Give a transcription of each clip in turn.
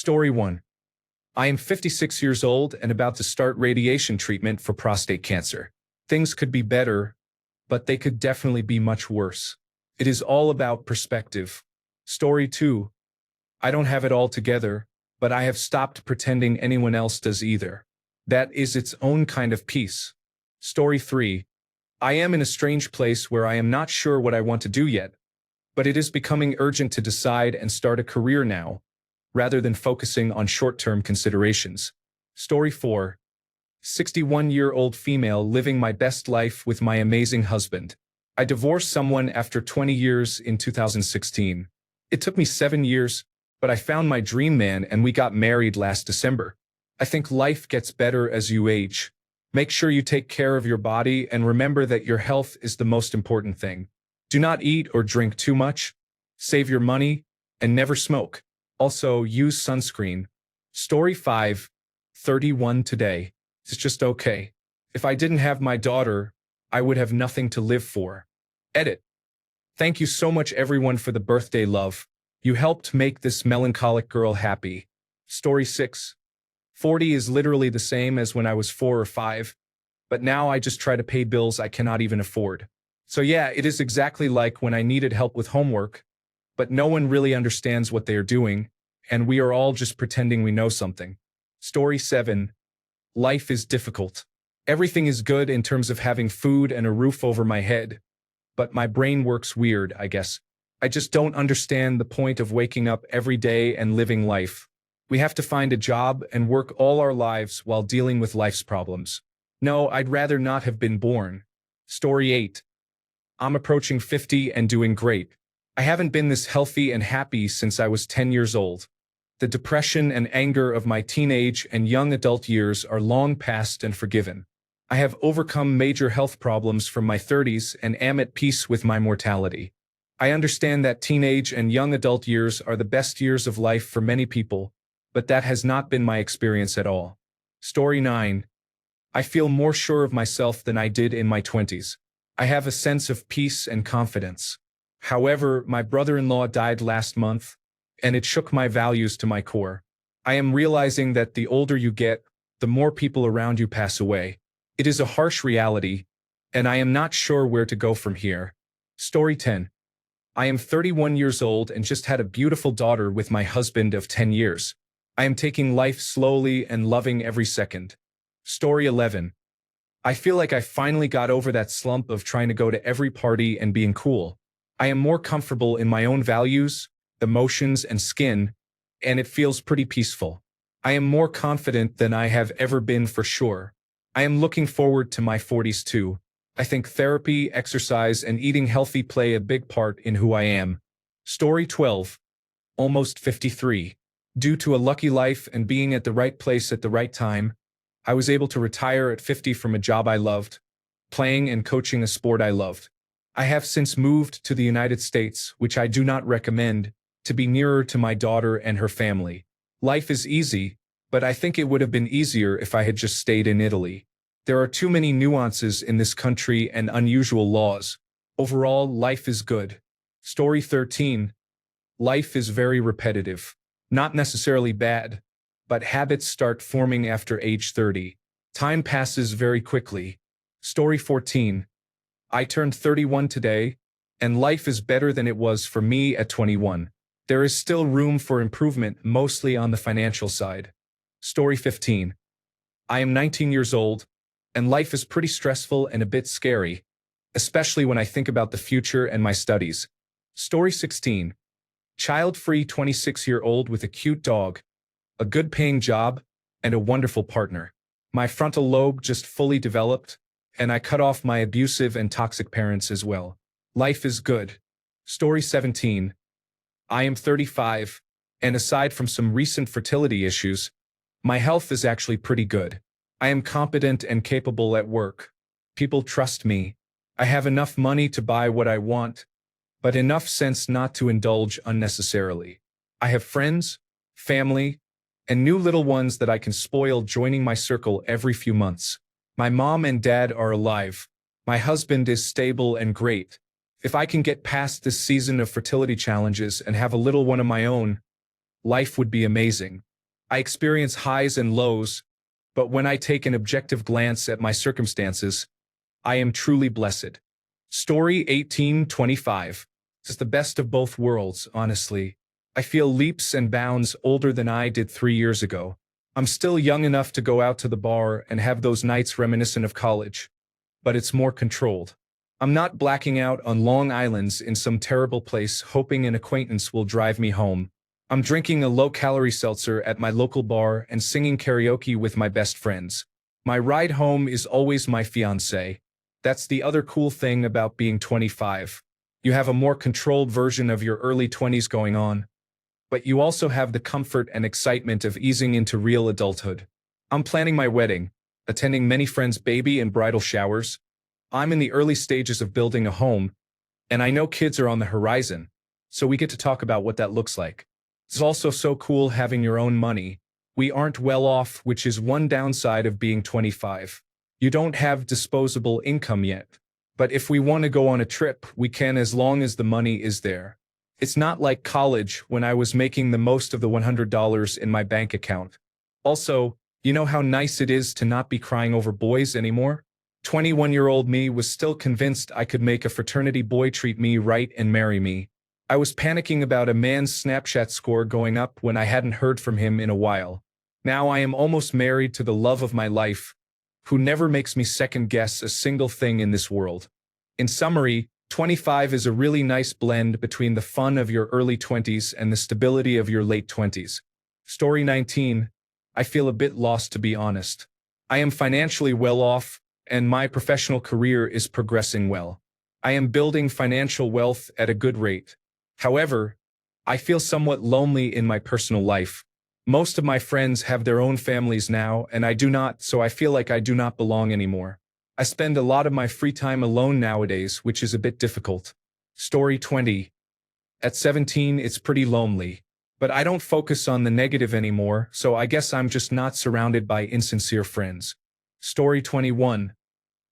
Story 1. I am 56 years old and about to start radiation treatment for prostate cancer. Things could be better, but they could definitely be much worse. It is all about perspective. Story 2. I don't have it all together, but I have stopped pretending anyone else does either. That is its own kind of peace. Story 3. I am in a strange place where I am not sure what I want to do yet, but it is becoming urgent to decide and start a career now, rather than focusing on short-term considerations. Story 4. 61-year-old female living my best life with my amazing husband. I divorced someone after 20 years in 2016. It took me 7 years, but I found my dream man and we got married last December. I think life gets better as you age. Make sure you take care of your body and remember that your health is the most important thing. Do not eat or drink too much, save your money, and never smoke. Also, use sunscreen. Story 5. 31 today. It's just okay. If I didn't have my daughter, I would have nothing to live for. Edit. Thank you so much everyone for the birthday love. You helped make this melancholic girl happy. Story 6. 40 is literally the same as when I was 4 or 5, but now I just try to pay bills I cannot even afford. So yeah, it is exactly like when I needed help with homework, but no one really understands what they are doing, and we are all just pretending we know something. Story 7. Life is difficult. Everything is good in terms of having food and a roof over my head, but my brain works weird, I guess. I just don't understand the point of waking up every day and living life. We have to find a job and work all our lives while dealing with life's problems. No, I'd rather not have been born. Story 8. I'm approaching 50 and doing great. I haven't been this healthy and happy since I was 10 years old. The depression and anger of my teenage and young adult years are long past and forgiven. I have overcome major health problems from my 30s and am at peace with my mortality. I understand that teenage and young adult years are the best years of life for many people, but that has not been my experience at all. Story 9. I feel more sure of myself than I did in my 20s. I have a sense of peace and confidence. However, my brother-in-law died last month, and it shook my values to my core. I am realizing that the older you get, the more people around you pass away. It is a harsh reality, and I am not sure where to go from here. Story 10. I am 31 years old and just had a beautiful daughter with my husband of 10 years. I am taking life slowly and loving every second. Story 11. I feel like I finally got over that slump of trying to go to every party and being cool. I am more comfortable in my own values, emotions, and skin, and it feels pretty peaceful. I am more confident than I have ever been for sure. I am looking forward to my 40s too. I think therapy, exercise, and eating healthy play a big part in who I am. Story 12. Almost 53. Due to a lucky life and being at the right place at the right time, I was able to retire at 50 from a job I loved, playing and coaching a sport I loved. I have since moved to the United States, which I do not recommend, to be nearer to my daughter and her family. Life is easy, but I think it would have been easier if I had just stayed in Italy. There are too many nuances in this country and unusual laws. Overall, life is good. Story 13. Life is very repetitive. Not necessarily bad, but habits start forming after age 30. Time passes very quickly. Story 14. I turned 31 today, and life is better than it was for me at 21. There is still room for improvement, mostly on the financial side. Story 15. I am 19 years old, and life is pretty stressful and a bit scary, especially when I think about the future and my studies. Story 16. Child-free 26-year-old with a cute dog, a good-paying job, and a wonderful partner. My frontal lobe just fully developed, and I cut off my abusive and toxic parents as well. Life is good. Story 17. I am 35, and aside from some recent fertility issues, my health is actually pretty good. I am competent and capable at work. People trust me. I have enough money to buy what I want, but enough sense not to indulge unnecessarily. I have friends, family, and new little ones that I can spoil joining my circle every few months. My mom and dad are alive. My husband is stable and great. If I can get past this season of fertility challenges and have a little one of my own, life would be amazing. I experience highs and lows, but when I take an objective glance at my circumstances, I am truly blessed. Story 1825. It's the best of both worlds, honestly. I feel leaps and bounds older than I did 3 years ago. I'm still young enough to go out to the bar and have those nights reminiscent of college, but it's more controlled. I'm not blacking out on Long Island's in some terrible place hoping an acquaintance will drive me home. I'm drinking a low-calorie seltzer at my local bar and singing karaoke with my best friends. My ride home is always my fiancé. That's the other cool thing about being 25. You have a more controlled version of your early 20s going on, but you also have the comfort and excitement of easing into real adulthood. I'm planning my wedding, attending many friends' baby and bridal showers. I'm in the early stages of building a home, and I know kids are on the horizon, so we get to talk about what that looks like. It's also so cool having your own money. We aren't well off, which is one downside of being 25. You don't have disposable income yet. But if we want to go on a trip, we can as long as the money is there. It's not like college when I was making the most of the $100 in my bank account. Also, you know how nice it is to not be crying over boys anymore? 21-year-old me was still convinced I could make a fraternity boy treat me right and marry me. I was panicking about a man's Snapchat score going up when I hadn't heard from him in a while. Now I am almost married to the love of my life, who never makes me second-guess a single thing in this world. In summary, 25 is a really nice blend between the fun of your early 20s and the stability of your late 20s. Story 19. I feel a bit lost, to be honest. I am financially well off, and my professional career is progressing well. I am building financial wealth at a good rate. However, I feel somewhat lonely in my personal life. Most of my friends have their own families now, and I do not, so I feel like I do not belong anymore. I spend a lot of my free time alone nowadays, which is a bit difficult. Story 20. At 17, it's pretty lonely. But I don't focus on the negative anymore, so I guess I'm just not surrounded by insincere friends. Story 21.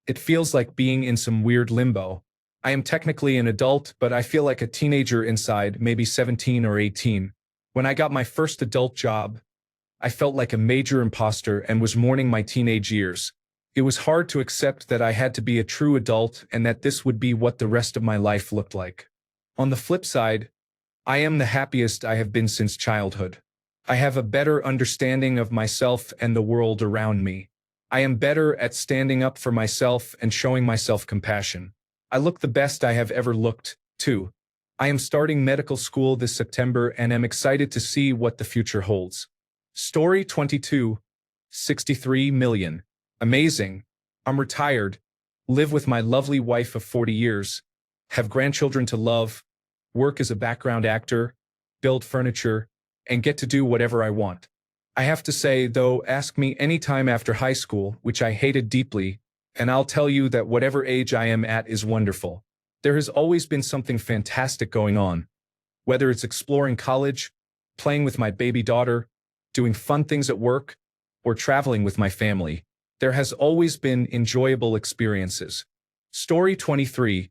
It feels like being in some weird limbo. I am technically an adult, but I feel like a teenager inside, maybe 17 or 18. When I got my first adult job, I felt like a major imposter and was mourning my teenage years. It was hard to accept that I had to be a true adult and that this would be what the rest of my life looked like. On the flip side, I am the happiest I have been since childhood. I have a better understanding of myself and the world around me. I am better at standing up for myself and showing myself compassion. I look the best I have ever looked, too. I am starting medical school this September and am excited to see what the future holds. Story 22. 63 million. Amazing. I'm retired, live with my lovely wife of 40 years, have grandchildren to love, work as a background actor, build furniture, and get to do whatever I want. I have to say, though, ask me any time after high school, which I hated deeply, and I'll tell you that whatever age I am at is wonderful. There has always been something fantastic going on, whether it's exploring college, playing with my baby daughter, doing fun things at work, or traveling with my family. There has always been enjoyable experiences. Story 23.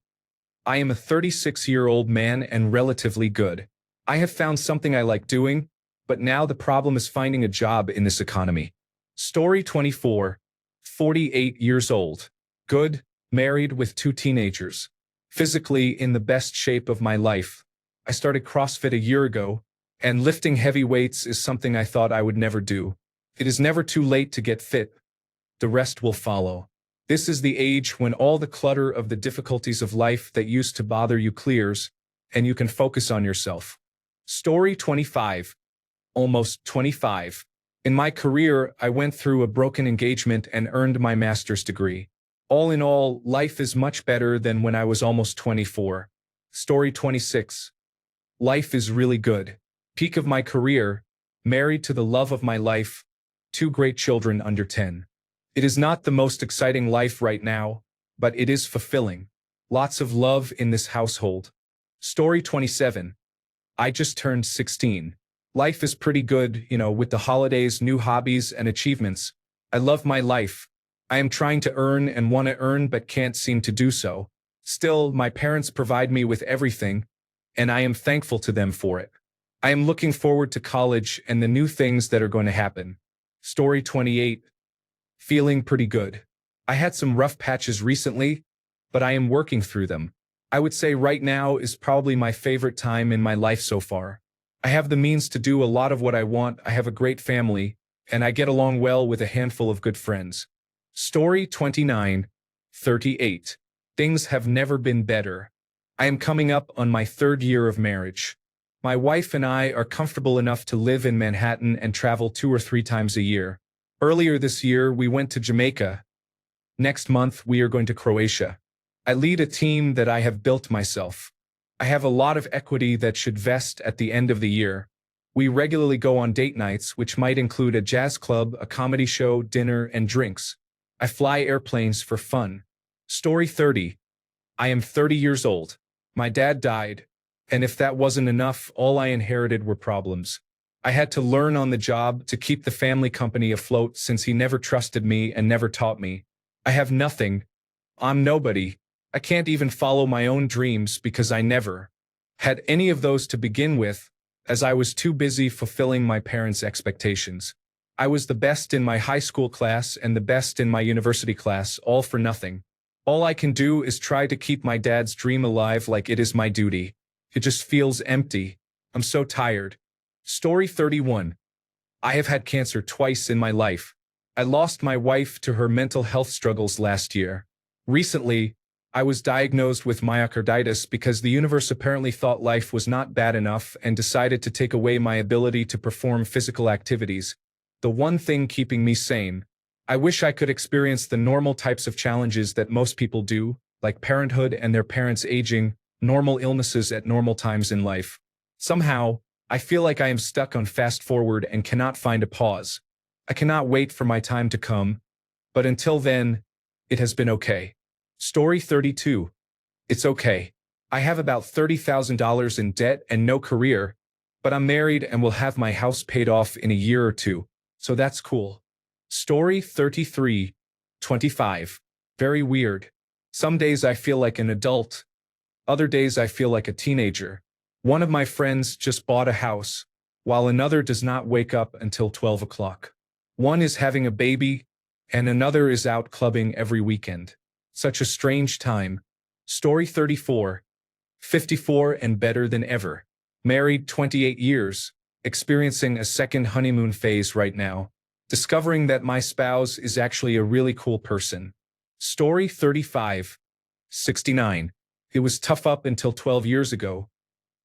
I am a 36-year-old man and relatively good. I have found something I like doing, but now the problem is finding a job in this economy. Story 24. 48 years old. Good, married with 2 teenagers. Physically in the best shape of my life. I started CrossFit a year ago, and lifting heavy weights is something I thought I would never do. It is never too late to get fit. The rest will follow. This is the age when all the clutter of the difficulties of life that used to bother you clears, and you can focus on yourself. Story 25. Almost 25. In my career, I went through a broken engagement and earned my master's degree. All in all, life is much better than when I was almost 24. Story 26. Life is really good. Peak of my career, married to the love of my life, 2 great children under 10. It is not the most exciting life right now, but it is fulfilling. Lots of love in this household. Story 27. I just turned 16. Life is pretty good, with the holidays, new hobbies, and achievements. I love my life. I am trying to earn and want to earn but can't seem to do so. Still, my parents provide me with everything, and I am thankful to them for it. I am looking forward to college and the new things that are going to happen. Story 28. Feeling pretty good. I had some rough patches recently, but I am working through them. I would say right now is probably my favorite time in my life so far. I have the means to do a lot of what I want, I have a great family, and I get along well with a handful of good friends. Story 29. 38. Things have never been better. I am coming up on my 3rd year of marriage. My wife and I are comfortable enough to live in Manhattan and travel 2 or 3 times a year. Earlier this year, we went to Jamaica. Next month, we are going to Croatia. I lead a team that I have built myself. I have a lot of equity that should vest at the end of the year. We regularly go on date nights, which might include a jazz club, a comedy show, dinner, and drinks. I fly airplanes for fun. Story 30. I am 30 years old. My dad died, and if that wasn't enough, all I inherited were problems. I had to learn on the job to keep the family company afloat since he never trusted me and never taught me. I have nothing. I'm nobody. I can't even follow my own dreams because I never had any of those to begin with, as I was too busy fulfilling my parents' expectations. I was the best in my high school class and the best in my university class, all for nothing. All I can do is try to keep my dad's dream alive like it is my duty. It just feels empty. I'm so tired. Story 31. I have had cancer twice in my life. I lost my wife to her mental health struggles last year. Recently, I was diagnosed with myocarditis because the universe apparently thought life was not bad enough and decided to take away my ability to perform physical activities, the one thing keeping me sane. I wish I could experience the normal types of challenges that most people do, like parenthood and their parents aging, normal illnesses at normal times in life. Somehow, I feel like I am stuck on fast forward and cannot find a pause. I cannot wait for my time to come, but until then, it has been okay. Story 32. It's okay. I have about $30,000 in debt and no career, but I'm married and will have my house paid off in a year or 2, so that's cool. Story 33. 25. Very weird. Some days I feel like an adult. Other days I feel like a teenager. One of my friends just bought a house, while another does not wake up until 12 o'clock. One is having a baby, and another is out clubbing every weekend. Such a strange time. Story 34. 54 and better than ever. Married 28 years, experiencing a second honeymoon phase right now. Discovering that my spouse is actually a really cool person. Story 35. 69. It was tough up until 12 years ago,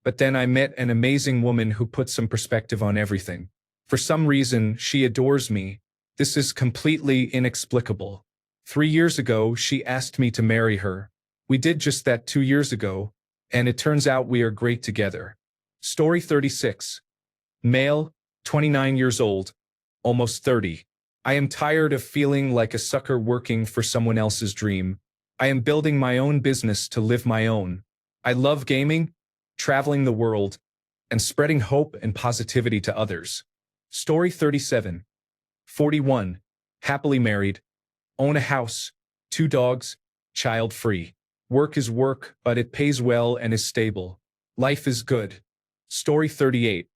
but then I met an amazing woman who put some perspective on everything. For some reason, she adores me. This is completely inexplicable. 3 years ago, she asked me to marry her. We did just that 2 years ago, and it turns out we are great together. Story 36. Male, 29 years old, almost 30. I am tired of feeling like a sucker working for someone else's dream. I am building my own business to live my own. I love gaming, traveling the world, and spreading hope and positivity to others. Story 37. 41. Happily married. Own a house, 2 dogs, child-free. Work is work, but it pays well and is stable. Life is good. Story 38.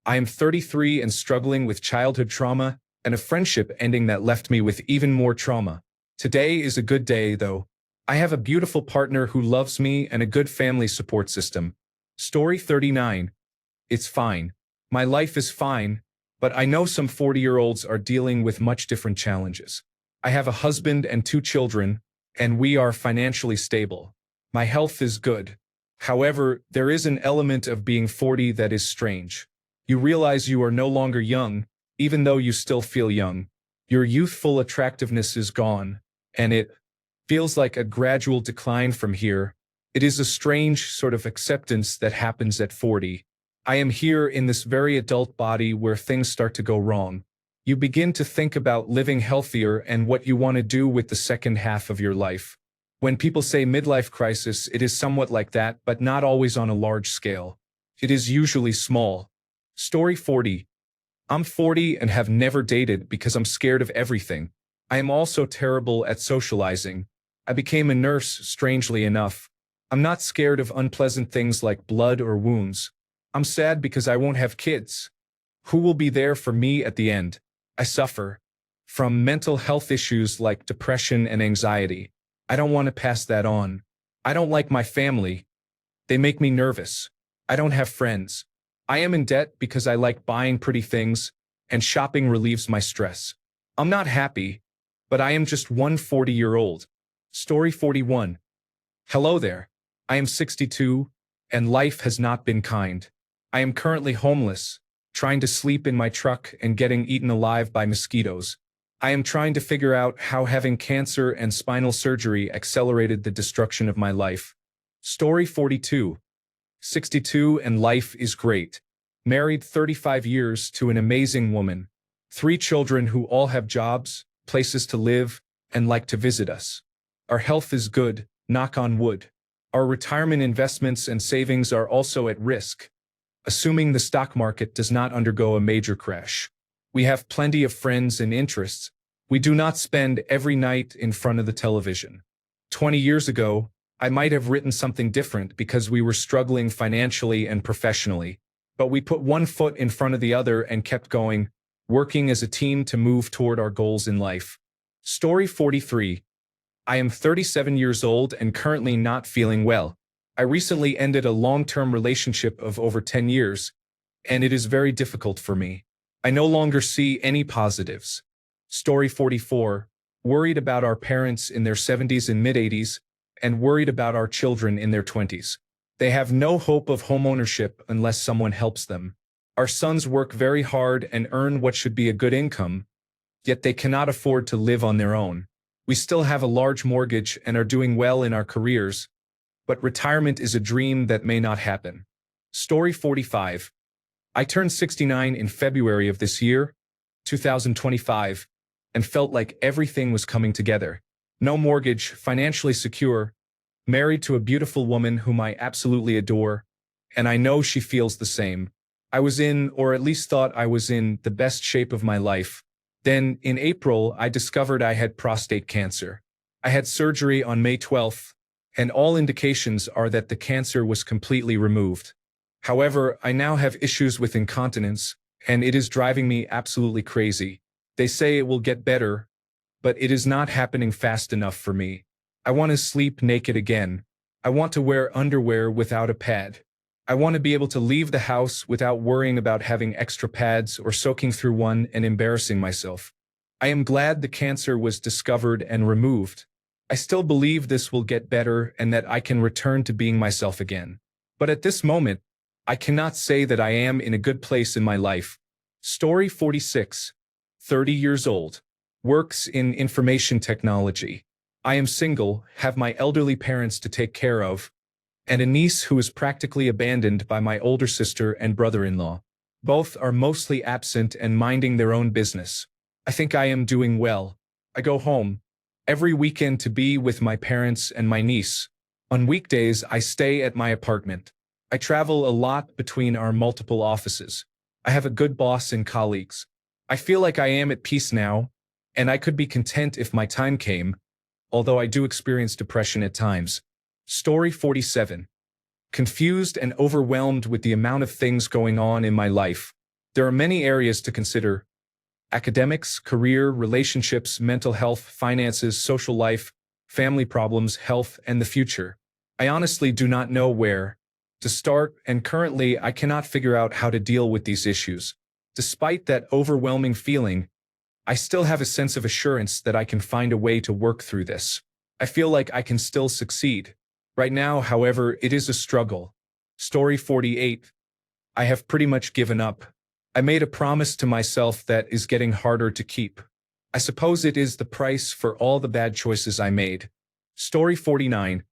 I am 33 and struggling with childhood trauma and a friendship ending that left me with even more trauma. Today is a good day, though. I have a beautiful partner who loves me and a good family support system. Story 39. It's fine. My life is fine, but I know some 40-year-olds are dealing with much different challenges. I have a husband and 2 children, and we are financially stable. My health is good. However, there is an element of being 40 that is strange. You realize you are no longer young, even though you still feel young. Your youthful attractiveness is gone, and it feels like a gradual decline from here. It is a strange sort of acceptance that happens at 40. I am here in this very adult body where things start to go wrong. You begin to think about living healthier and what you want to do with the second half of your life. When people say midlife crisis, it is somewhat like that, but not always on a large scale. It is usually small. Story 40. I'm 40 and have never dated because I'm scared of everything. I am also terrible at socializing. I became a nurse, strangely enough. I'm not scared of unpleasant things like blood or wounds. I'm sad because I won't have kids. Who will be there for me at the end? I suffer from mental health issues like depression and anxiety. I don't want to pass that on. I don't like my family. They make me nervous. I don't have friends. I am in debt because I like buying pretty things, and shopping relieves my stress. I'm not happy, but I am just one 40-year-old. Story 41. Hello there. I am 62, and life has not been kind. I am currently homeless, trying to sleep in my truck and getting eaten alive by mosquitoes. I am trying to figure out how having cancer and spinal surgery accelerated the destruction of my life. Story 42. 62 and life is great. Married 35 years to an amazing woman. 3 children who all have jobs, places to live, and like to visit us. Our health is good, knock on wood. Our retirement investments and savings are also at risk, assuming the stock market does not undergo a major crash. We have plenty of friends and interests. We do not spend every night in front of the television. 20 years ago, I might have written something different because we were struggling financially and professionally, but we put one foot in front of the other and kept going, working as a team to move toward our goals in life. Story 43. I am 37 years old and currently not feeling well. I recently ended a long-term relationship of over 10 years, and it is very difficult for me. I no longer see any positives. Story 44. Worried about our parents in their 70s and mid-80s, and worried about our children in their 20s. They have no hope of homeownership unless someone helps them. Our sons work very hard and earn what should be a good income, yet they cannot afford to live on their own. We still have a large mortgage and are doing well in our careers, but retirement is a dream that may not happen. Story 45. I turned 69 in February of this year, 2025, and felt like everything was coming together. No mortgage, financially secure, married to a beautiful woman whom I absolutely adore, and I know she feels the same. I was in, or at least thought I was in, the best shape of my life. Then, in April, I discovered I had prostate cancer. I had surgery on May 12th, and all indications are that the cancer was completely removed. However, I now have issues with incontinence, and it is driving me absolutely crazy. They say it will get better, but it is not happening fast enough for me. I want to sleep naked again. I want to wear underwear without a pad. I want to be able to leave the house without worrying about having extra pads or soaking through one and embarrassing myself. I am glad the cancer was discovered and removed. I still believe this will get better and that I can return to being myself again. But at this moment, I cannot say that I am in a good place in my life. Story 46. 30 years old. Works in information technology. I am single, have my elderly parents to take care of, and a niece who is practically abandoned by my older sister and brother-in-law. Both are mostly absent and minding their own business. I think I am doing well. I go home every weekend to be with my parents and my niece. On weekdays, I stay at my apartment. I travel a lot between our multiple offices. I have a good boss and colleagues. I feel like I am at peace now, and I could be content if my time came, although I do experience depression at times. Story 47. Confused and overwhelmed with the amount of things going on in my life. There are many areas to consider: academics, career, relationships, mental health, finances, social life, family problems, health, and the future. I honestly do not know where to start, and currently I cannot figure out how to deal with these issues. Despite that overwhelming feeling, I still have a sense of assurance that I can find a way to work through this. I feel like I can still succeed. Right now, however, it is a struggle. Story 48. I have pretty much given up. I made a promise to myself that is getting harder to keep. I suppose it is the price for all the bad choices I made. Story 49.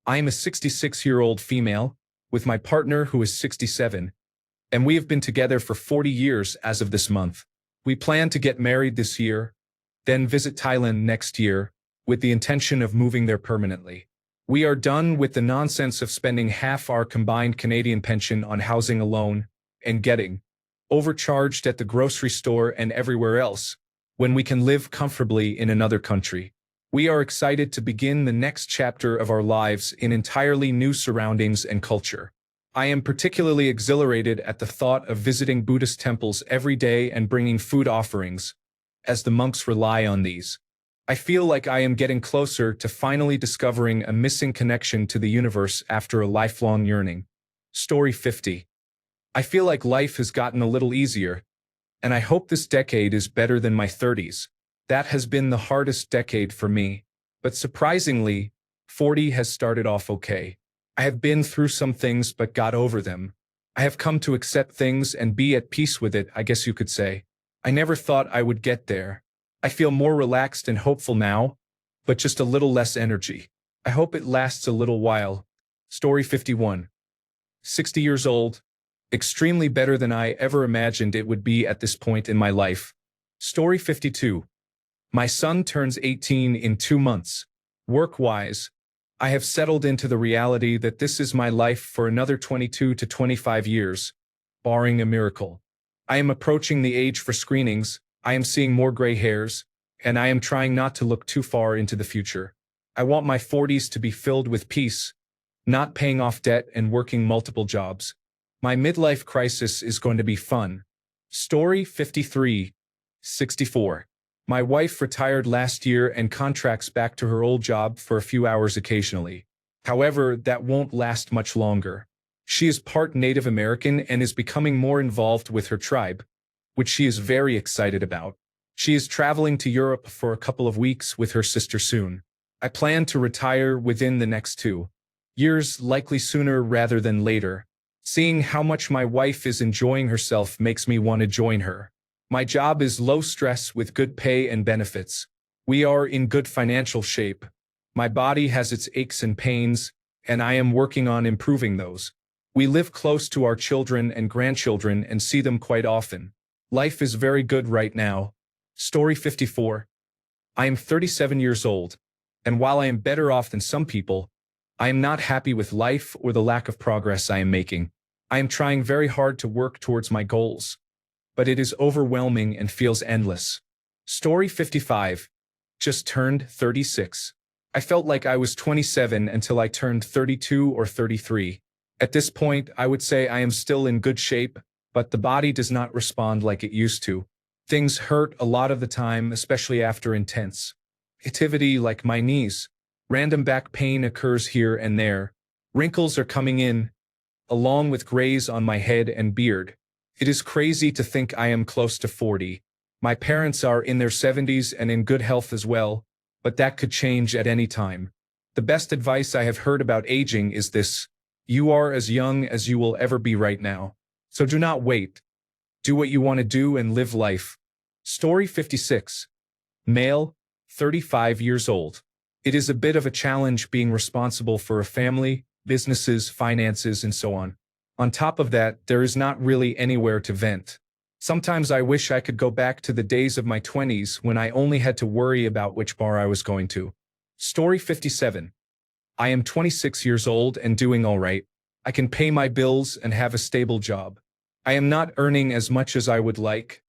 I am a 66-year-old female, with my partner who is 67, and we have been together for 40 years as of this month. We plan to get married this year, then visit Thailand next year, with the intention of moving there permanently. We are done with the nonsense of spending half our combined Canadian pension on housing alone and getting overcharged at the grocery store and everywhere else, when we can live comfortably in another country. We are excited to begin the next chapter of our lives in entirely new surroundings and culture. I am particularly exhilarated at the thought of visiting Buddhist temples every day and bringing food offerings, as the monks rely on these. I feel like I am getting closer to finally discovering a missing connection to the universe after a lifelong yearning. Story 50. I feel like life has gotten a little easier, and I hope this decade is better than my 30s. That has been the hardest decade for me, but surprisingly, 40 has started off okay. I have been through some things but got over them. I have come to accept things and be at peace with it, I guess you could say. I never thought I would get there. I feel more relaxed and hopeful now, but just a little less energy. I hope it lasts a little while. Story 51. 60 years old. Extremely better than I ever imagined it would be at this point in my life. Story 52. My son turns 18 in 2 months. Work-wise, I have settled into the reality that this is my life for another 22 to 25 years, barring a miracle. I am approaching the age for screenings, I am seeing more gray hairs, and I am trying not to look too far into the future. I want my 40s to be filled with peace, not paying off debt and working multiple jobs. My midlife crisis is going to be fun. Story 53. 64. My wife retired last year and contracts back to her old job for a few hours occasionally. However, that won't last much longer. She is part Native American and is becoming more involved with her tribe, which she is very excited about. She is traveling to Europe for a couple of weeks with her sister soon. I plan to retire within the next 2 years, likely sooner rather than later. Seeing how much my wife is enjoying herself makes me want to join her. My job is low stress with good pay and benefits. We are in good financial shape. My body has its aches and pains, and I am working on improving those. We live close to our children and grandchildren and see them quite often. Life is very good right now. Story 54. I am 37 years old, and while I am better off than some people, I am not happy with life or the lack of progress I am making. I am trying very hard to work towards my goals, but it is overwhelming and feels endless. Story 55. Just turned 36. I felt like I was 27 until I turned 32 or 33. At this point, I would say I am still in good shape, but the body does not respond like it used to. Things hurt a lot of the time, especially after intense activity like my knees. Random back pain occurs here and there. Wrinkles are coming in, along with grays on my head and beard. It is crazy to think I am close to 40. My parents are in their 70s and in good health as well, but that could change at any time. The best advice I have heard about aging is this: you are as young as you will ever be right now. So do not wait. Do what you want to do and live life. Story 56. Male, 35 years old. It is a bit of a challenge being responsible for a family, businesses, finances, and so on. On top of that, there is not really anywhere to vent. Sometimes I wish I could go back to the days of my 20s when I only had to worry about which bar I was going to. Story 57. I am 26 years old and doing all right. I can pay my bills and have a stable job. I am not earning as much as I would like,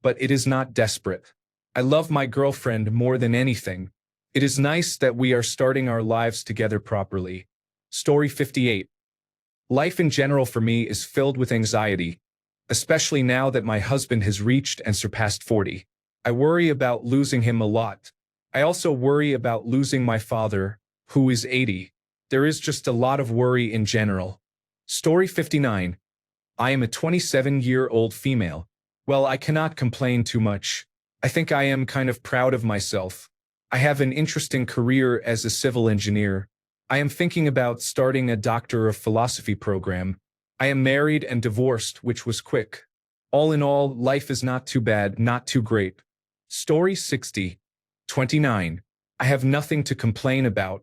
but it is not desperate. I love my girlfriend more than anything. It is nice that we are starting our lives together properly. Story 58. Life in general for me is filled with anxiety, especially now that my husband has reached and surpassed 40. I worry about losing him a lot. I also worry about losing my father, who is 80. There is just a lot of worry in general. Story 59. I am a 27-year-old female. Well, I cannot complain too much. I think I am kind of proud of myself. I have an interesting career as a civil engineer. I am thinking about starting a Doctor of Philosophy program. I am married and divorced, which was quick. All in all, life is not too bad, not too great. Story 60. 29. I have nothing to complain about.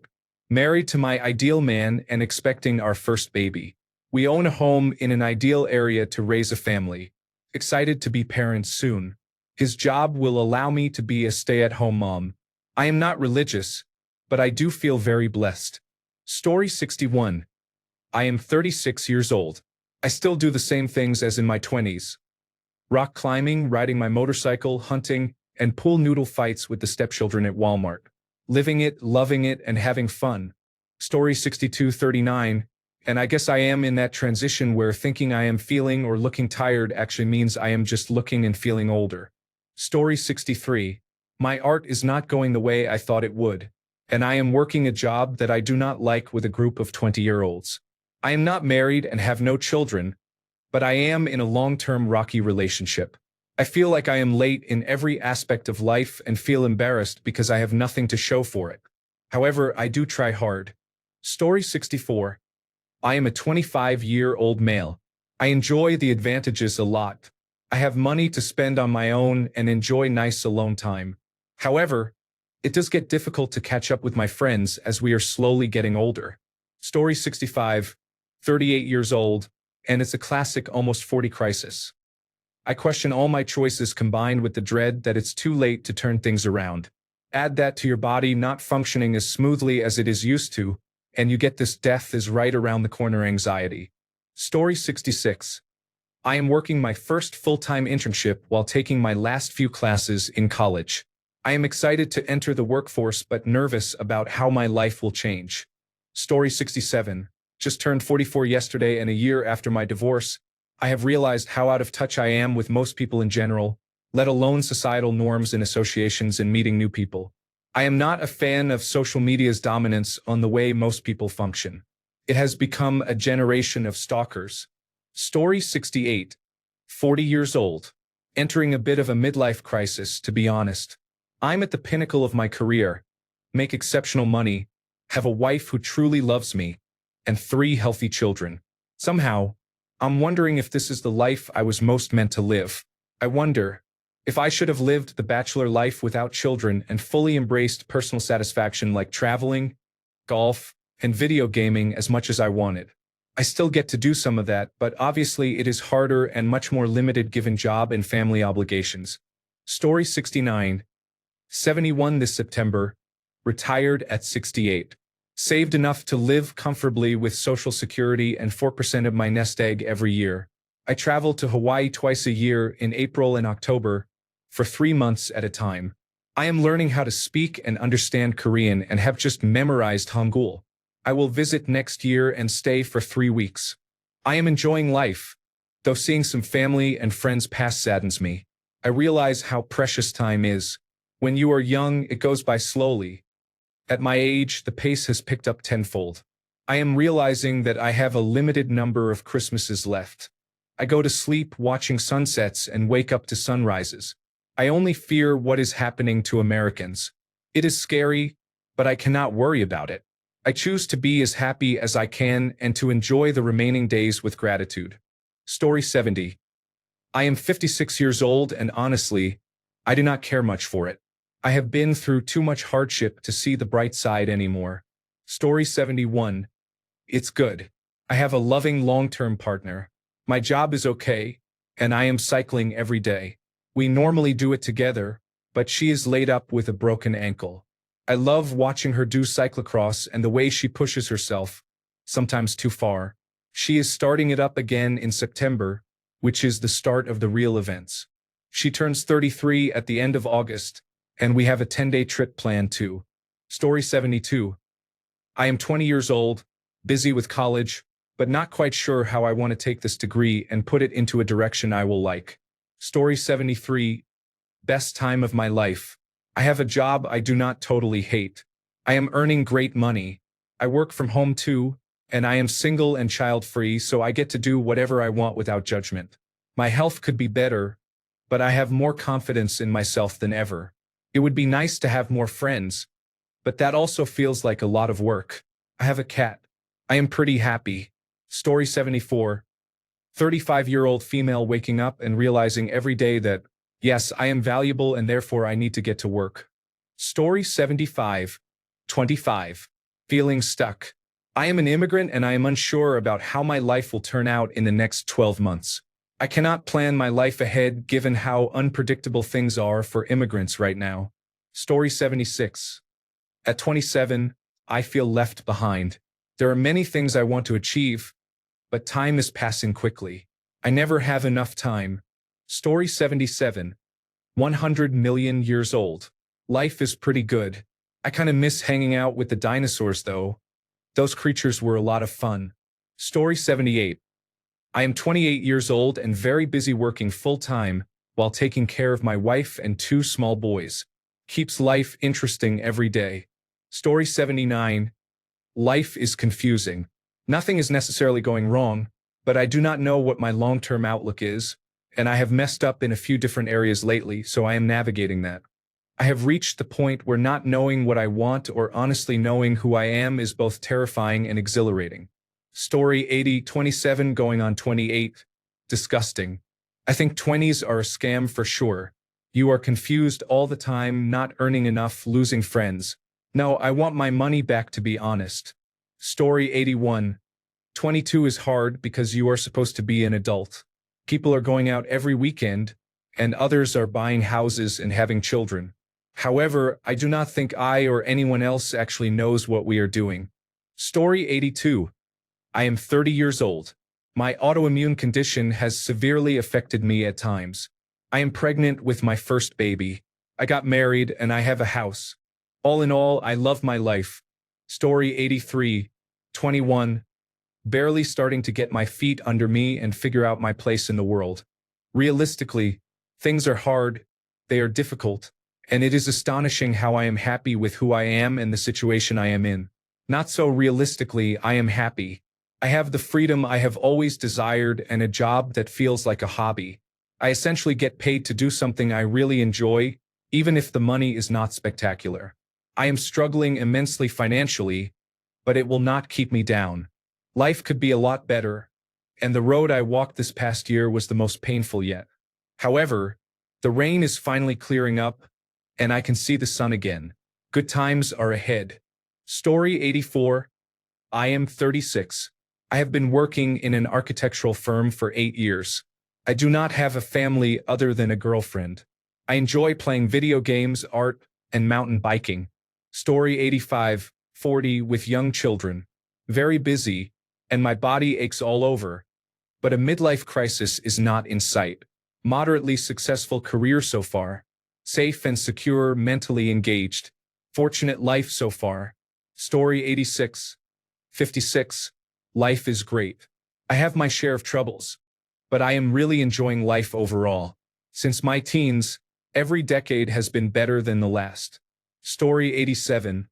Married to my ideal man and expecting our first baby. We own a home in an ideal area to raise a family. Excited to be parents soon. His job will allow me to be a stay-at-home mom. I am not religious, but I do feel very blessed. Story 61. I am 36 years old. I still do the same things as in my 20s. Rock climbing, riding my motorcycle, hunting, and pool noodle fights with the stepchildren at Walmart. Living it, loving it, and having fun. Story 62:39. And I guess I am in that transition where thinking I am feeling or looking tired actually means I am just looking and feeling older. Story 63. My art is not going the way I thought it would, and I am working a job that I do not like with a group of 20-year-olds. I am not married and have no children, but I am in a long-term rocky relationship. I feel like I am late in every aspect of life and feel embarrassed because I have nothing to show for it. However, I do try hard. Story 64. I am a 25-year-old male. I enjoy the advantages a lot. I have money to spend on my own and enjoy nice alone time. However, it does get difficult to catch up with my friends as we are slowly getting older. Story 65. 38 years old, and it's a classic almost 40 crisis. I question all my choices combined with the dread that it's too late to turn things around. Add that to your body not functioning as smoothly as it is used to, and you get this death is right around the corner anxiety. Story 66. I am working my first full-time internship while taking my last few classes in college. I am excited to enter the workforce but nervous about how my life will change. Story 67. Just turned 44 yesterday, and a year after my divorce, I have realized how out of touch I am with most people in general, let alone societal norms and associations and meeting new people. I am not a fan of social media's dominance on the way most people function. It has become a generation of stalkers. Story 68. 40 years old. Entering a bit of a midlife crisis, to be honest. I'm at the pinnacle of my career, make exceptional money, have a wife who truly loves me, and 3 healthy children. Somehow, I'm wondering if this is the life I was most meant to live. I wonder if I should have lived the bachelor life without children and fully embraced personal satisfaction like traveling, golf, and video gaming as much as I wanted. I still get to do some of that, but obviously it is harder and much more limited given job and family obligations. Story 69. 71 this September. Retired at 68. Saved enough to live comfortably with Social Security and 4% of my nest egg every year. I travel to Hawaii twice a year in April and October for 3 months at a time. I am learning how to speak and understand Korean and have just memorized Hangul. I will visit next year and stay for 3 weeks. I am enjoying life, though seeing some family and friends pass saddens me. I realize how precious time is. When you are young, it goes by slowly. At my age, the pace has picked up tenfold. I am realizing that I have a limited number of Christmases left. I go to sleep watching sunsets and wake up to sunrises. I only fear what is happening to Americans. It is scary, but I cannot worry about it. I choose to be as happy as I can and to enjoy the remaining days with gratitude. Story 70. I am 56 years old and honestly, I do not care much for it. I have been through too much hardship to see the bright side anymore. Story 71. It's good. I have a loving long-term partner. My job is okay, and I am cycling every day. We normally do it together, but she is laid up with a broken ankle. I love watching her do cyclocross and the way she pushes herself, sometimes too far. She is starting it up again in September, which is the start of the real events. She turns 33 at the end of August, and we have a 10-day trip planned too. Story 72. I am 20 years old, busy with college, but not quite sure how I want to take this degree and put it into a direction I will like. Story 73. Best time of my life. I have a job I do not totally hate. I am earning great money. I work from home too, and I am single and child-free, so I get to do whatever I want without judgment. My health could be better, but I have more confidence in myself than ever. It would be nice to have more friends, but that also feels like a lot of work. I have a cat. I am pretty happy. Story 74. 35-year-old female waking up and realizing every day that, yes, I am valuable and therefore I need to get to work. Story 75. 25. Feeling stuck. I am an immigrant and I am unsure about how my life will turn out in the next 12 months. I cannot plan my life ahead given how unpredictable things are for immigrants right now. Story 76. At 27, I feel left behind. There are many things I want to achieve, but time is passing quickly. I never have enough time. Story 77. 100 million years old. Life is pretty good. I kind of miss hanging out with the dinosaurs though. Those creatures were a lot of fun. Story 78. I am 28 years old and very busy working full-time while taking care of my wife and two small boys. Keeps life interesting every day. Story 79. Life is confusing. Nothing is necessarily going wrong, but I do not know what my long-term outlook is, and I have messed up in a few different areas lately, so I am navigating that. I have reached the point where not knowing what I want or honestly knowing who I am is both terrifying and exhilarating. Story 80, 27 going on 28. Disgusting. I think 20s are a scam for sure. You are confused all the time, not earning enough, losing friends. No, I want my money back, to be honest. Story 81. 22 is hard because you are supposed to be an adult. People are going out every weekend, and others are buying houses and having children. However, I do not think I or anyone else actually knows what we are doing. Story 82. I am 30 years old. My autoimmune condition has severely affected me at times. I am pregnant with my first baby. I got married and I have a house. All in all, I love my life. Story 83. 21. Barely starting to get my feet under me and figure out my place in the world. Realistically, things are hard, they are difficult, and it is astonishing how I am happy with who I am and the situation I am in. Not so realistically, I am happy. I have the freedom I have always desired and a job that feels like a hobby. I essentially get paid to do something I really enjoy, even if the money is not spectacular. I am struggling immensely financially, but it will not keep me down. Life could be a lot better, and the road I walked this past year was the most painful yet. However, the rain is finally clearing up, and I can see the sun again. Good times are ahead. Story 84. I am 36. I have been working in an architectural firm for 8 years. I do not have a family other than a girlfriend. I enjoy playing video games, art, and mountain biking. Story 85. 40 with young children. Very busy, and my body aches all over. But a midlife crisis is not in sight. Moderately successful career so far. Safe and secure, mentally engaged. Fortunate life so far. Story 86. 56. Life is great. I have my share of troubles, but I am really enjoying life overall. Since my teens, every decade has been better than the last. Story 87.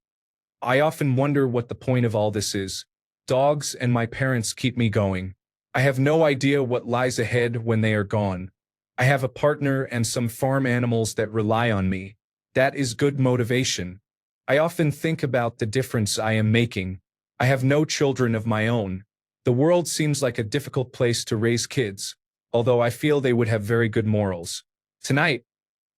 I often wonder what the point of all this is. Dogs and my parents keep me going. I have no idea what lies ahead when they are gone. I have a partner and some farm animals that rely on me. That is good motivation. I often think about the difference I am making. I have no children of my own. The world seems like a difficult place to raise kids, although I feel they would have very good morals. Tonight,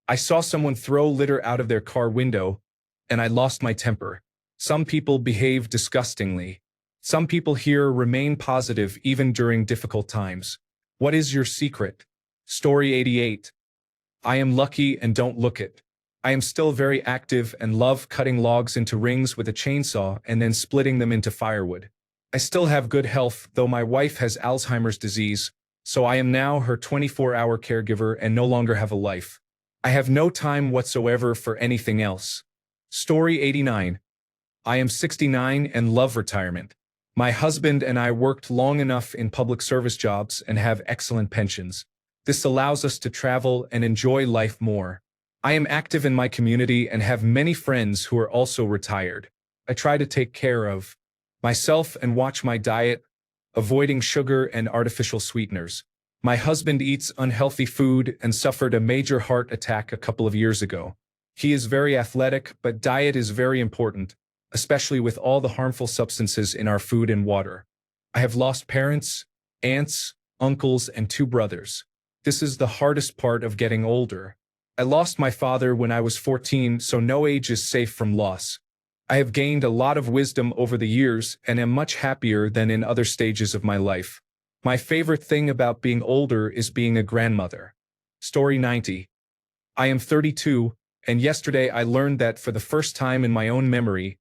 I saw someone throw litter out of their car window, and I lost my temper. Some people behave disgustingly. Some people here remain positive even during difficult times. What is your secret? Story 88. I am lucky and don't look it. I am still very active and love cutting logs into rings with a chainsaw and then splitting them into firewood. I still have good health, though my wife has Alzheimer's disease, so I am now her 24-hour caregiver and no longer have a life. I have no time whatsoever for anything else. Story 89. I am 69 and love retirement. My husband and I worked long enough in public service jobs and have excellent pensions. This allows us to travel and enjoy life more. I am active in my community and have many friends who are also retired. I try to take care of myself and watch my diet, avoiding sugar and artificial sweeteners. My husband eats unhealthy food and suffered a major heart attack a couple of years ago. He is very athletic, but diet is very important, especially with all the harmful substances in our food and water. I have lost parents, aunts, uncles, and 2 brothers. This is the hardest part of getting older. I lost my father when I was 14, so no age is safe from loss. I have gained a lot of wisdom over the years and am much happier than in other stages of my life. My favorite thing about being older is being a grandmother. Story 90. I am 32, and yesterday I learned that for the first time in my own memory,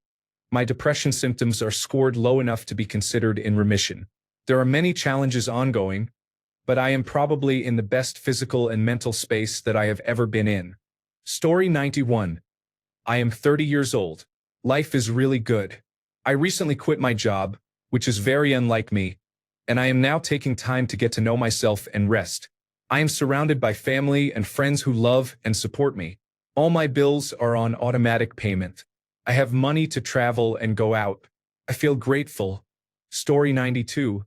my depression symptoms are scored low enough to be considered in remission. There are many challenges ongoing, but I am probably in the best physical and mental space that I have ever been in. Story 91. I am 30 years old. Life is really good. I recently quit my job, which is very unlike me. and I am now taking time to get to know myself and rest. I am surrounded by family and friends who love and support me. All my bills are on automatic payment. I have money to travel and go out. I feel grateful. Story 92.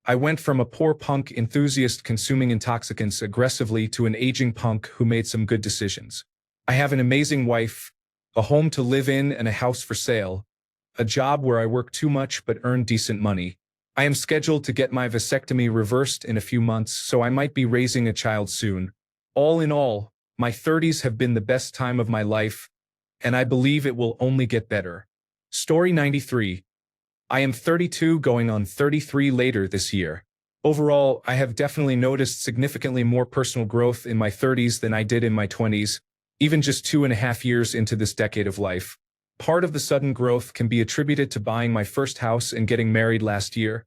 I went from a poor punk enthusiast consuming intoxicants aggressively to an aging punk who made some good decisions. I have an amazing wife, a home to live in and a house for sale, a job where I work too much but earn decent money. I am scheduled to get my vasectomy reversed in a few months, so I might be raising a child soon. All in all, my 30s have been the best time of my life, and I believe it will only get better. Story 93. I am 32 going on 33 later this year. Overall, I have definitely noticed significantly more personal growth in my 30s than I did in my 20s, even just 2.5 years into this decade of life. Part of the sudden growth can be attributed to buying my first house and getting married last year.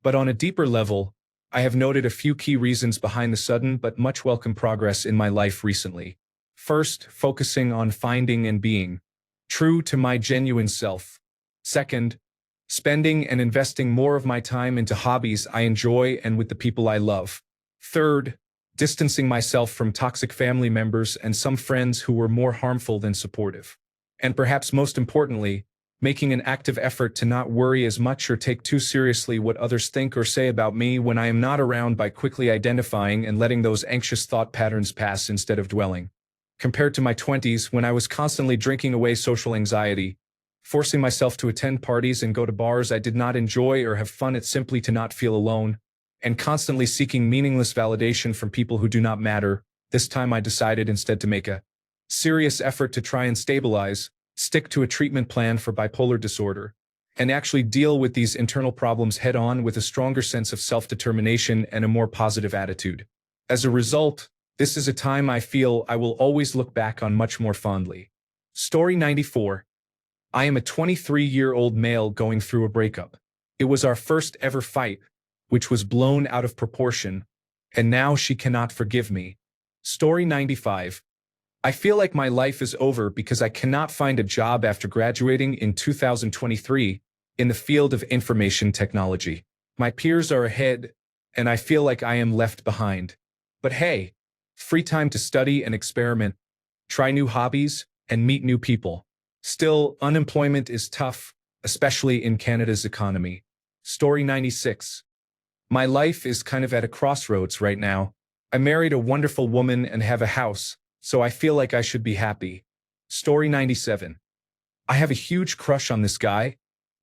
But on a deeper level, I have noted a few key reasons behind the sudden but much welcome progress in my life recently. First, focusing on finding and being true to my genuine self. Second, spending and investing more of my time into hobbies I enjoy and with the people I love. Third, distancing myself from toxic family members and some friends who were more harmful than supportive. And perhaps most importantly, making an active effort to not worry as much or take too seriously what others think or say about me when I am not around, by quickly identifying and letting those anxious thought patterns pass instead of dwelling. Compared to my 20s, when I was constantly drinking away social anxiety, forcing myself to attend parties and go to bars I did not enjoy or have fun at simply to not feel alone, and constantly seeking meaningless validation from people who do not matter, this time I decided instead to make a serious effort to try and stabilize, stick to a treatment plan for bipolar disorder, and actually deal with these internal problems head-on with a stronger sense of self-determination and a more positive attitude. As a result, this is a time I feel I will always look back on much more fondly. Story 94. I am a 23-year-old male going through a breakup. It was our first ever fight, which was blown out of proportion, and now she cannot forgive me. Story 95. I feel like my life is over because I cannot find a job after graduating in 2023 in the field of information technology. My peers are ahead, and I feel like I am left behind. But hey, free time to study and experiment, try new hobbies, and meet new people. Still, unemployment is tough, especially in Canada's economy. Story 96. My life is kind of at a crossroads right now. I married a wonderful woman and have a house, so I feel like I should be happy. Story 97. I have a huge crush on this guy,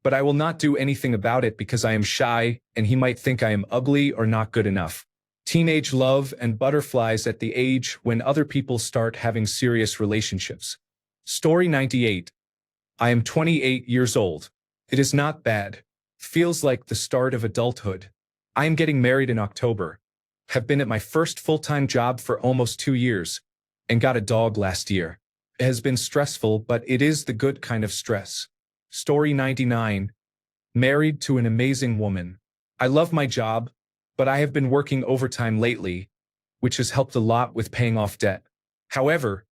but I will not do anything about it because I am shy and he might think I am ugly or not good enough. Teenage love and butterflies at the age when other people start having serious relationships. Story 98. I am 28 years old. It is not bad. Feels like the start of adulthood. I am getting married in October. Have been at my first full-time job for almost 2 years, and got a dog last year. It has been stressful, but it is the good kind of stress. Story 99. Married to an amazing woman. I love my job, but I have been working overtime lately, which has helped a lot with paying off debt. However,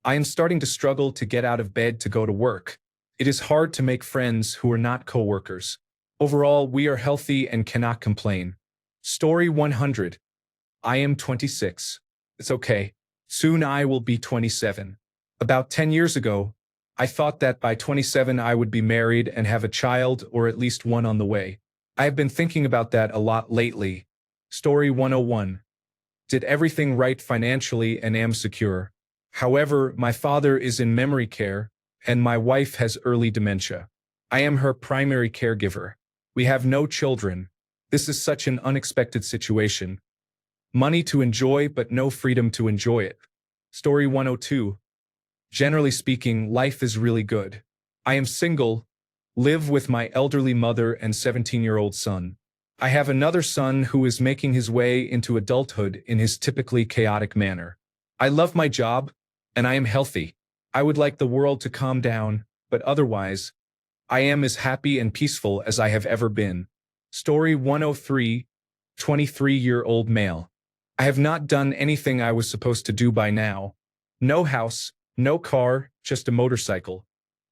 I am starting to struggle to get out of bed to go to work. It is hard to make friends who are not coworkers. Overall, we are healthy and cannot complain. Story 100. I am 26. It's okay. Soon I will be 27. About 10 years ago, I thought that by 27 I would be married and have a child or at least one on the way. I have been thinking about that a lot lately. Story 101. Did everything right financially and am secure. However, my father is in memory care, and my wife has early dementia. I am her primary caregiver. We have no children. This is such an unexpected situation. Money to enjoy, but no freedom to enjoy it. Story 102. Generally speaking, life is really good. I am single, live with my elderly mother and 17-year-old son. I have another son who is making his way into adulthood in his typically chaotic manner. I love my job, and I am healthy. I would like the world to calm down, but otherwise, I am as happy and peaceful as I have ever been. Story 103. 23-year-old male. I have not done anything I was supposed to do by now. No house, no car, just a motorcycle.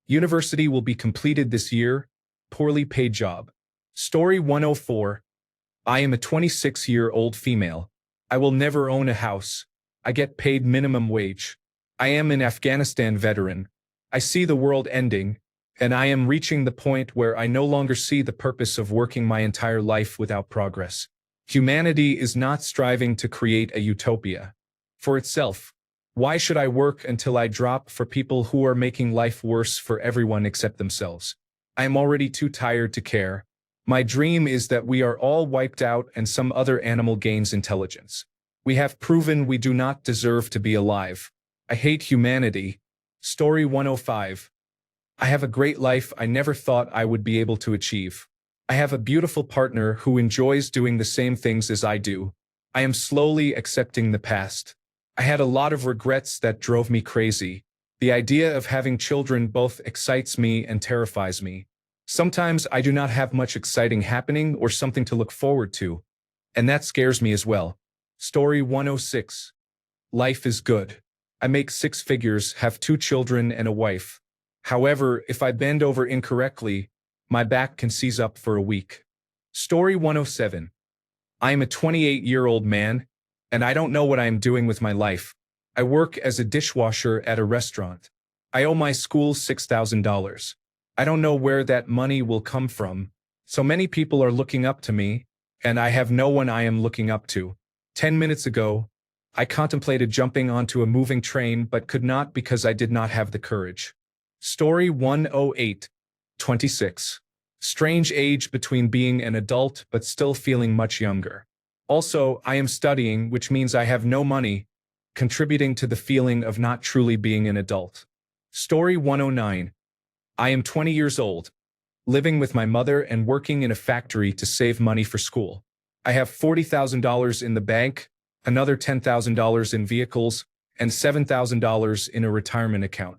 University will be completed this year. Poorly paid job. Story 104. I am a 26-year-old female. I will never own a house. I get paid minimum wage. I am an Afghanistan veteran. I see the world ending, and I am reaching the point where I no longer see the purpose of working my entire life without progress. Humanity is not striving to create a utopia for itself. Why should I work until I drop for people who are making life worse for everyone except themselves? I am already too tired to care. My dream is that we are all wiped out and some other animal gains intelligence. We have proven we do not deserve to be alive. I hate humanity. Story 105. I have a great life I never thought I would be able to achieve. I have a beautiful partner who enjoys doing the same things as I do. I am slowly accepting the past. I had a lot of regrets that drove me crazy. The idea of having children both excites me and terrifies me. Sometimes I do not have much exciting happening or something to look forward to, and that scares me as well. Story 106. Life is good. I make 6 figures, have 2 children and a wife. However, if I bend over incorrectly, my back can seize up for a week. Story 107. I am a 28-year-old man, and I don't know what I am doing with my life. I work as a dishwasher at a restaurant. I owe my school $6,000. I don't know where that money will come from. So many people are looking up to me, and I have no one I am looking up to. 10 minutes ago, I contemplated jumping onto a moving train but could not because I did not have the courage. Story 108. 26. Strange age between being an adult but still feeling much younger. Also, I am studying, which means I have no money, contributing to the feeling of not truly being an adult. Story 109. I am 20 years old, living with my mother and working in a factory to save money for school. I have $40,000 in the bank, another $10,000 in vehicles, and $7,000 in a retirement account.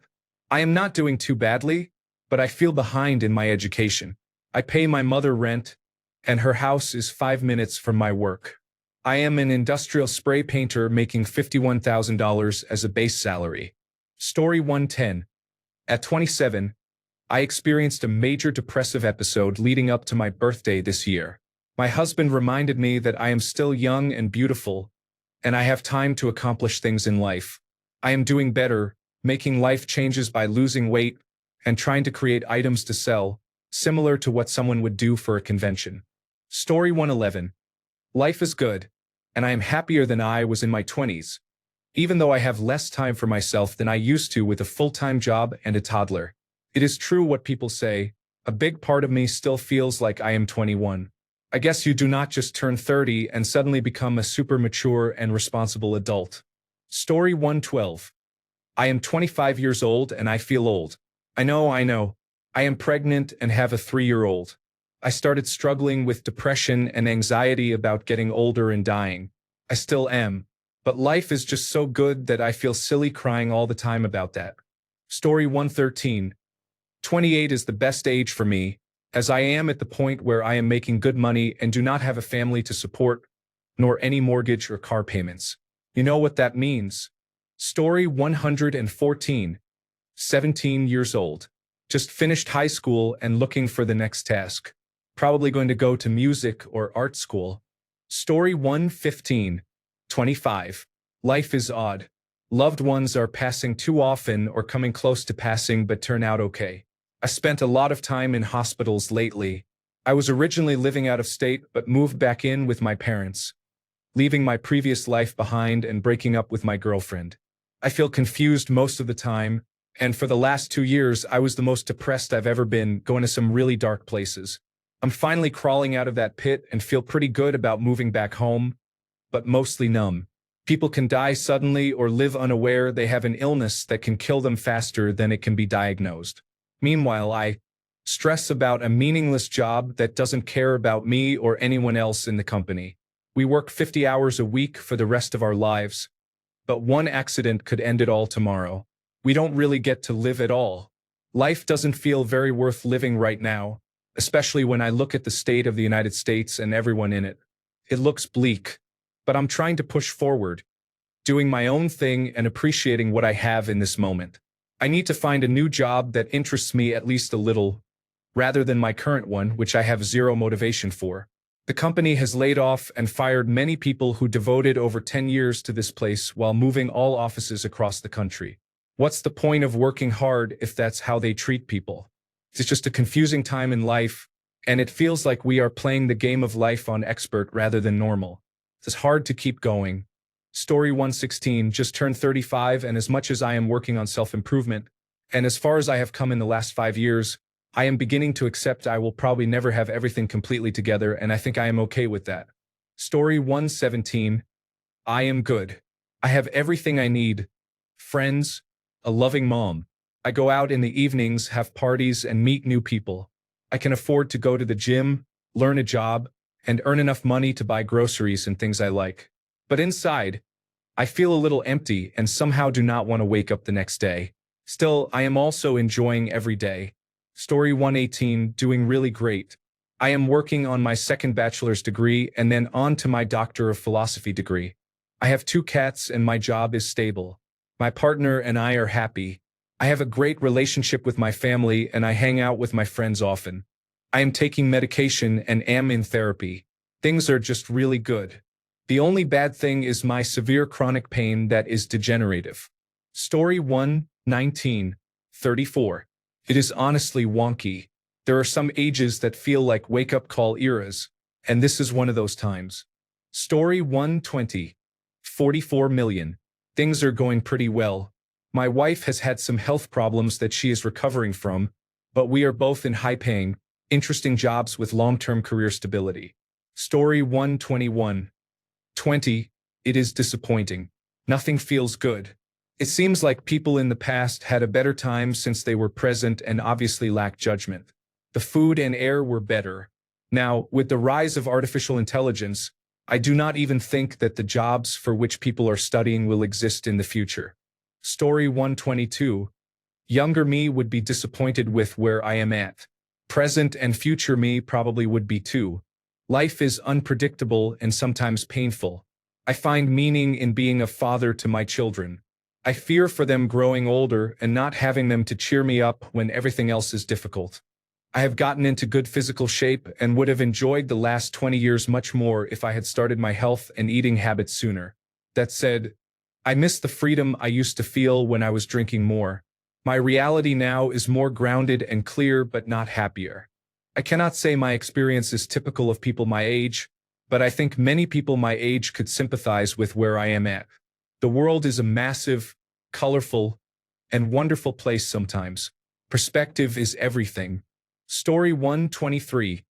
I am not doing too badly, but I feel behind in my education. I pay my mother rent, and her house is 5 minutes from my work. I am an industrial spray painter making $51,000 as a base salary. Story 110. At 27, I experienced a major depressive episode leading up to my birthday this year. My husband reminded me that I am still young and beautiful, and I have time to accomplish things in life. I am doing better, making life changes by losing weight, and trying to create items to sell, similar to what someone would do for a convention. Story 111. Life is good, and I am happier than I was in my 20s, even though I have less time for myself than I used to with a full-time job and a toddler. It is true what people say, a big part of me still feels like I am 21. I guess you do not just turn 30 and suddenly become a super mature and responsible adult. Story 112. I am 25 years old and I feel old. I know. I am pregnant and have a 3-year-old. I started struggling with depression and anxiety about getting older and dying. I still am, but life is just so good that I feel silly crying all the time about that. Story 113. 28 is the best age for me, as I am at the point where I am making good money and do not have a family to support, nor any mortgage or car payments. You know what that means. Story 114. 17 years old. Just finished high school and looking for the next task. Probably going to go to music or art school. Story 115. 25. Life is odd. Loved ones are passing too often or coming close to passing but turn out okay. I spent a lot of time in hospitals lately. I was originally living out of state but moved back in with my parents, leaving my previous life behind and breaking up with my girlfriend. I feel confused most of the time, and for the last 2 years I was the most depressed I've ever been, going to some really dark places. I'm finally crawling out of that pit and feel pretty good about moving back home, but mostly numb. People can die suddenly or live unaware they have an illness that can kill them faster than it can be diagnosed. Meanwhile, I stress about a meaningless job that doesn't care about me or anyone else in the company. We work 50 hours a week for the rest of our lives, but one accident could end it all tomorrow. We don't really get to live at all. Life doesn't feel very worth living right now, especially when I look at the state of the United States and everyone in it. It looks bleak, but I'm trying to push forward, doing my own thing and appreciating what I have in this moment. I need to find a new job that interests me at least a little, rather than my current one, which I have zero motivation for. The company has laid off and fired many people who devoted over 10 years to this place while moving all offices across the country. What's the point of working hard if that's how they treat people? It's just a confusing time in life, and it feels like we are playing the game of life on expert rather than normal. It's hard to keep going. Story 116, just turned 35, and as much as I am working on self-improvement, and as far as I have come in the last 5 years, I am beginning to accept I will probably never have everything completely together, and I think I am okay with that. Story 117, I am good. I have everything I need. Friends, a loving mom. I go out in the evenings, have parties, and meet new people. I can afford to go to the gym, learn a job, and earn enough money to buy groceries and things I like. But inside, I feel a little empty and somehow do not want to wake up the next day. Still, I am also enjoying every day. Story 118, doing really great. I am working on my second bachelor's degree and then on to my Doctor of Philosophy degree. I have 2 cats and my job is stable. My partner and I are happy. I have a great relationship with my family and I hang out with my friends often. I am taking medication and am in therapy. Things are just really good. The only bad thing is my severe chronic pain that is degenerative. Story 119, 34. It is honestly wonky. There are some ages that feel like wake-up call eras, and this is one of those times. Story 120, 44 million. Things are going pretty well. My wife has had some health problems that she is recovering from, but we are both in high-paying, interesting jobs with long-term career stability. Story 121, 20. It is disappointing. Nothing feels good. It seems like people in the past had a better time since they were present and obviously lacked judgment. The food and air were better. Now, with the rise of artificial intelligence, I do not even think that the jobs for which people are studying will exist in the future. Story 122. Younger me would be disappointed with where I am at. Present and future me probably would be too. Life is unpredictable and sometimes painful. I find meaning in being a father to my children. I fear for them growing older and not having them to cheer me up when everything else is difficult. I have gotten into good physical shape and would have enjoyed the last 20 years much more if I had started my health and eating habits sooner. That said, I miss the freedom I used to feel when I was drinking more. My reality now is more grounded and clear but not happier. I cannot say my experience is typical of people my age, but I think many people my age could sympathize with where I am at. The world is a massive, colorful, and wonderful place sometimes. Perspective is everything. Story 123.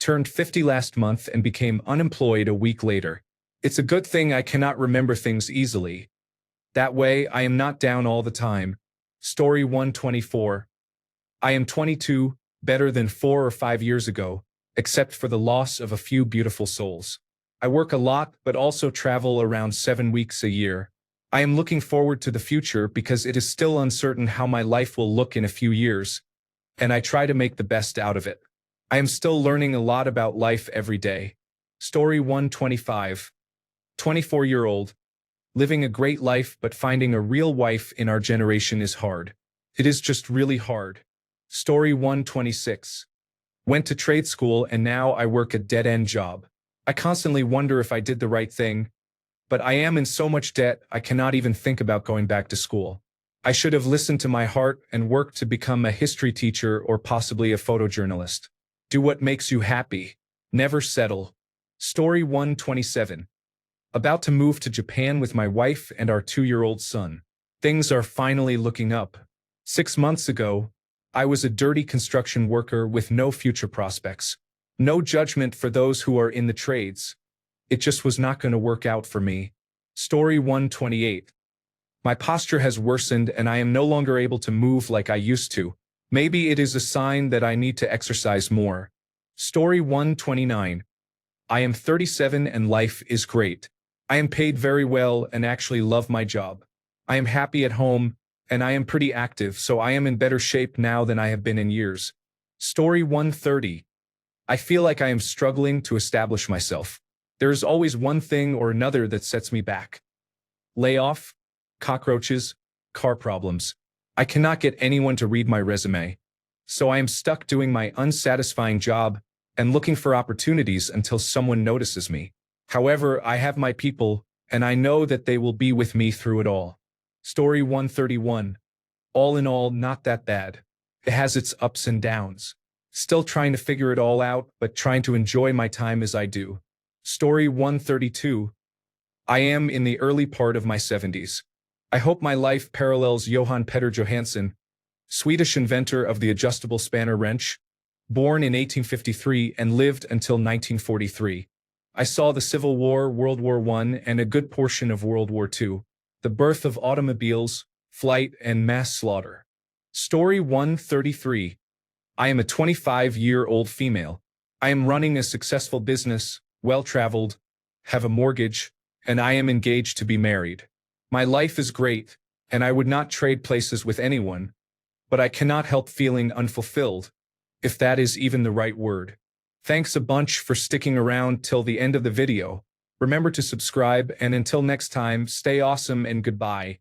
Turned 50 last month and became unemployed a week later. It's a good thing I cannot remember things easily. That way, I am not down all the time. Story 124. I am 22, better than 4 or 5 years ago, except for the loss of a few beautiful souls. I work a lot but also travel around 7 weeks a year. I am looking forward to the future because it is still uncertain how my life will look in a few years, and I try to make the best out of it. I am still learning a lot about life every day. Story 125. 24-year-old. Living a great life but finding a real wife in our generation is hard. It is just really hard. Story 126. Went to trade school and now I work a dead-end job. I constantly wonder if I did the right thing, but I am in so much debt I cannot even think about going back to school. I should have listened to my heart and worked to become a history teacher or possibly a photojournalist. Do what makes you happy. Never settle. Story 127. About to move to Japan with my wife and our 2-year-old son. Things are finally looking up. 6 months ago, I was a dirty construction worker with no future prospects. No judgment for those who are in the trades. It just was not going to work out for me. Story 128. My posture has worsened and I am no longer able to move like I used to. Maybe it is a sign that I need to exercise more. Story 129. I am 37 and life is great. I am paid very well and actually love my job. I am happy at home and I am pretty active, so I am in better shape now than I have been in years. Story 130. I feel like I am struggling to establish myself. There is always one thing or another that sets me back. Layoff, cockroaches, car problems. I cannot get anyone to read my resume. So I am stuck doing my unsatisfying job, and looking for opportunities until someone notices me. However, I have my people, and I know that they will be with me through it all. Story 131. All in all, not that bad. It has its ups and downs. Still trying to figure it all out, but trying to enjoy my time as I do. Story 132. I am in the early part of my 70s. I hope my life parallels Johan Petter Johansson, Swedish inventor of the adjustable spanner wrench, born in 1853 and lived until 1943. I saw the Civil War, World War I, and a good portion of World War II, the birth of automobiles, flight, and mass slaughter. Story 133. I am a 25-year-old female. I am running a successful business, well-traveled, have a mortgage, and I am engaged to be married. My life is great, and I would not trade places with anyone, but I cannot help feeling unfulfilled, if that is even the right word. Thanks a bunch for sticking around till the end of the video. Remember to subscribe, and until next time, stay awesome and goodbye.